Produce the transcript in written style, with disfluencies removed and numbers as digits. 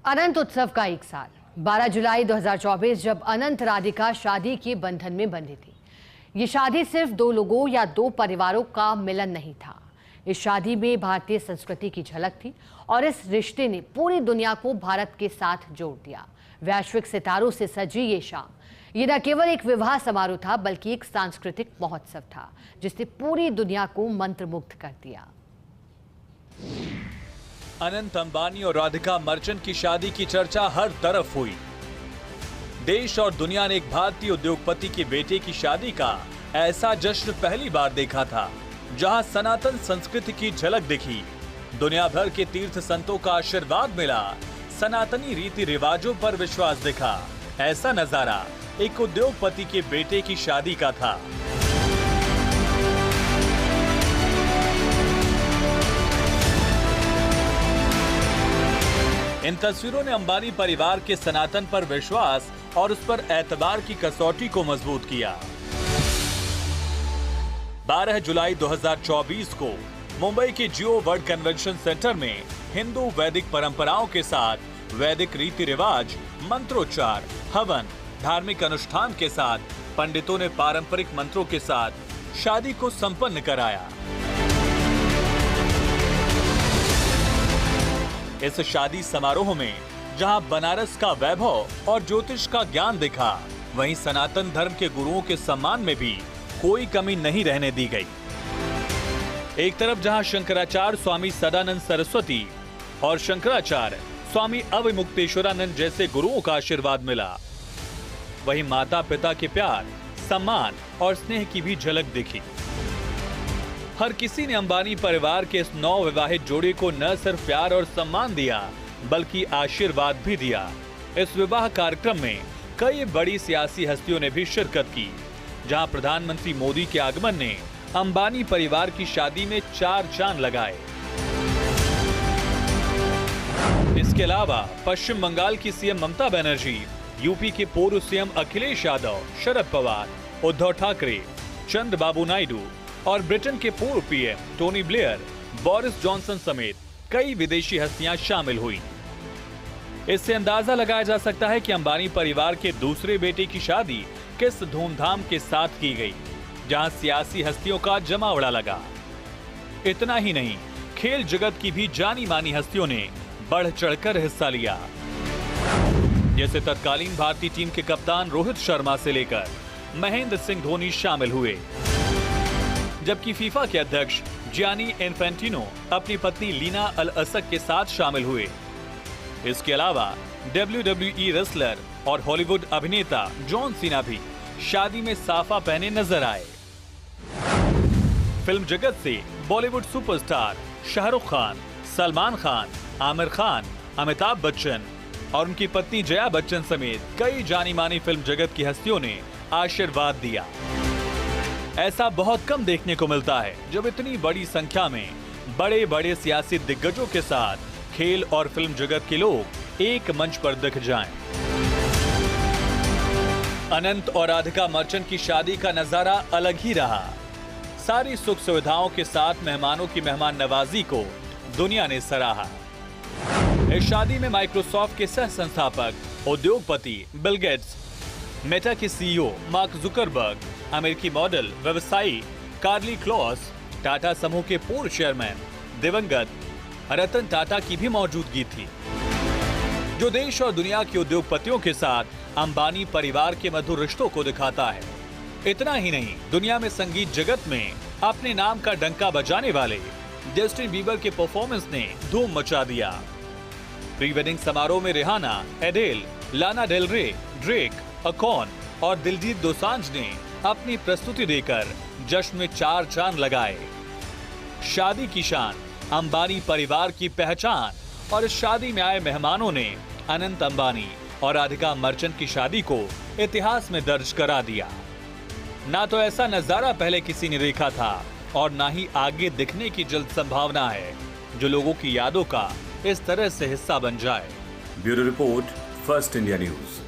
अनंत उत्सव का एक साल 12 जुलाई 2024 जब अनंत राधिका शादी के बंधन में बंधी थी। ये शादी सिर्फ दो लोगों या दो परिवारों का मिलन नहीं था। इस शादी में भारतीय संस्कृति की झलक थी और इस रिश्ते ने पूरी दुनिया को भारत के साथ जोड़ दिया। वैश्विक सितारों से सजी ये शाम ये न केवल एक विवाह समारोह था बल्कि एक सांस्कृतिक महोत्सव था जिसने पूरी दुनिया को मंत्रमुग्ध कर दिया। अनंत अंबानी और राधिका मर्चेंट की शादी की चर्चा हर तरफ हुई। देश और दुनिया ने एक भारतीय उद्योगपति के बेटे की शादी का ऐसा जश्न पहली बार देखा था जहां सनातन संस्कृति की झलक दिखी। दुनिया भर के तीर्थ संतों का आशीर्वाद मिला, सनातनी रीति रिवाजों पर विश्वास दिखा। ऐसा नजारा एक उद्योगपति के बेटे की शादी का था। इन तस्वीरों ने अंबानी परिवार के सनातन पर विश्वास और उस पर एतबार की कसौटी को मजबूत किया। 12 जुलाई 2024 को मुंबई के जियो वर्ल्ड कन्वेंशन सेंटर में हिंदू वैदिक परंपराओं के साथ वैदिक रीति रिवाज, मंत्रोच्चार, हवन, धार्मिक अनुष्ठान के साथ पंडितों ने पारंपरिक मंत्रों के साथ शादी को संपन्न कराया। इस शादी समारोह में जहां बनारस का वैभव और ज्योतिष का ज्ञान दिखा, वहीं सनातन धर्म के गुरुओं के सम्मान में भी कोई कमी नहीं रहने दी गई। एक तरफ जहां शंकराचार्य स्वामी सदानंद सरस्वती और शंकराचार्य स्वामी अविमुक्तेश्वरानंद जैसे गुरुओं का आशीर्वाद मिला, वहीं माता पिता के प्यार, सम्मान और स्नेह की भी झलक दिखी। हर किसी ने अंबानी परिवार के इस नवविवाहित जोड़े को न सिर्फ प्यार और सम्मान दिया बल्कि आशीर्वाद भी दिया। इस विवाह कार्यक्रम में कई बड़ी सियासी हस्तियों ने भी शिरकत की, जहां प्रधानमंत्री मोदी के आगमन ने अंबानी परिवार की शादी में चार चांद लगाए। इसके अलावा पश्चिम बंगाल की सीएम ममता बनर्जी, यूपी के पूर्व सीएम अखिलेश यादव, शरद पवार, उद्धव ठाकरे, चंद्रबाबू नायडू और ब्रिटेन के पूर्व PM Tony Blair, Boris Johnson समेत कई विदेशी हस्तियां शामिल हुई। इससे अंदाजा लगाया जा सकता है कि अंबानी परिवार के दूसरे बेटे की शादी किस धूमधाम के साथ की गई, जहां सियासी हस्तियों का जमावड़ा लगा। इतना ही नहीं, खेल जगत की भी जानी मानी हस्तियों ने बढ़ चढ़कर हिस्सा लिया। जैसे तत्कालीन भारतीय टीम के कप्तान रोहित शर्मा से लेकर महेंद्र सिंह धोनी शामिल हुए, जबकि फीफा के अध्यक्ष जियानी इन्फेंटिनो अपनी पत्नी लीना अल असक के साथ शामिल हुए। इसके अलावा WWE रेसलर और हॉलीवुड अभिनेता जॉन सीना भी शादी में साफा पहने नजर आए। फिल्म जगत से बॉलीवुड सुपरस्टार शाहरुख खान, सलमान खान, आमिर खान, अमिताभ बच्चन और उनकी पत्नी जया बच्चन समेत कई जानी मानी फिल्म जगत की हस्तियों ने आशीर्वाद दिया। ऐसा बहुत कम देखने को मिलता है जब इतनी बड़ी संख्या में बड़े बड़े सियासी दिग्गजों के साथ खेल और फिल्म जगत के लोग एक मंच पर दिख जाएं। अनंत और राधिका मर्चेंट की शादी का नजारा अलग ही रहा। सारी सुख सुविधाओं के साथ मेहमानों की मेहमान नवाजी को दुनिया ने सराहा। इस शादी में माइक्रोसॉफ्ट के सह संस्थापक, उद्योगपति बिल गेट्स, मेटा के सीईओ मार्क जुकरबर्ग, अमेरिकी मॉडल व्यवसायी कार्ली क्लॉस, टाटा समूह के पूर्व चेयरमैन दिवंगत रतन टाटा की भी मौजूदगी थी, जो देश और दुनिया के उद्योगपतियों के साथ अंबानी परिवार के मधुर रिश्तों को दिखाता है। इतना ही नहीं, दुनिया में संगीत जगत में अपने नाम का डंका बजाने वाले जस्टिन बीबर के परफॉर्मेंस ने धूम मचा दिया। प्री वेडिंग समारोह में रिहाना, एडेल, लाना डेल रे, ड्रेक, अकॉन और दिलजीत दोसांझ ने अपनी प्रस्तुति देकर जश्न में चार चांद लगाए। शादी की शान, अंबानी परिवार की पहचान और इस शादी में आए मेहमानों ने अनंत अंबानी और राधिका मर्चेंट की शादी को इतिहास में दर्ज करा दिया। ना तो ऐसा नजारा पहले किसी ने देखा था और ना ही आगे दिखने की जल्द संभावना है जो लोगों की यादों का इस तरह से हिस्सा बन जाए। Bureau report, first India news.